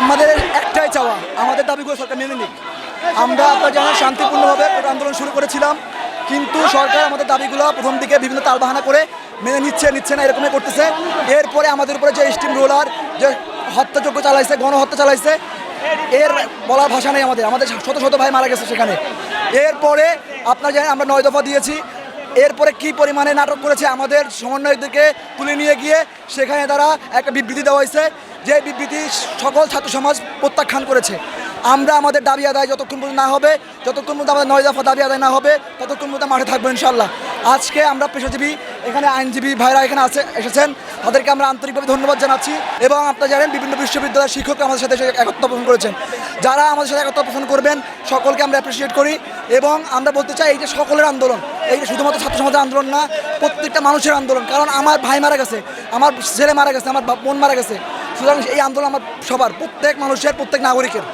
আমাদের একটাই চাওয়া, আমাদের দাবিগুলো সরকার মেনে নিক। আমরা আপনার জানেন শান্তিপূর্ণভাবে আন্দোলন শুরু করেছিলাম, কিন্তু সরকার আমাদের দাবিগুলো প্রথম দিকে বিভিন্ন তালবাহানা করে মেনে নিচ্ছে না, এরকমই করতেছে। এরপরে আমাদের উপরে যে স্টিম রোলার, যে হত্যাযজ্ঞ চালাইছে, গণহত্যা চালাইছে, এর বলার ভাষা নেই। আমাদের শত শত ভাই মারা গেছে সেখানে। এরপরে আপনার জানেন আমরা 9 দফা দিয়েছি। এরপরে কি পরিমাণে নাটক করেছে, আমাদের সমন্বয়কদেরকে তুলে নিয়ে গিয়ে সেখানে তারা একটা বিবৃতি দেওয়া হয়েছে, যে বিবৃতি সকল ছাত্র সমাজ প্রত্যাখ্যান করেছে। আমরা আমাদের দাবি আদায় যতক্ষণ পর্যন্ত না হবে, যতক্ষণ পর্যন্ত আমাদের 9 দফা দাবি আদায় না হবে, ততক্ষণ পর্যন্ত মাঠে থাকবো ইনশাল্লাহ। আজকে আমরা পেশাজীবী, এখানে আইনজীবী ভাইরা এখানে এসেছেন, তাদেরকে আমরা আন্তরিকভাবে ধন্যবাদ জানাচ্ছি। এবং আপনারা জানেন বিভিন্ন বিশ্ববিদ্যালয়ের শিক্ষকরা আমাদের সাথে একত্র পোষণ করেছেন। যারা আমাদের সাথে একত্র পোষণ করবেন সকলকে আমরা অ্যাপ্রিসিয়েট করি। এবং আমরা বলতে চাই, এই যে সকলের আন্দোলন, এই যে শুধুমাত্র ছাত্র সমাজের আন্দোলন না, প্রত্যেকটা মানুষের আন্দোলন। কারণ আমার ভাই মারা গেছে, আমার ছেলে মারা গেছে, আমার বোন মারা গেছে। সুতরাং এই আন্দোলন আমার সবার, প্রত্যেক মানুষের, প্রত্যেক নাগরিকের।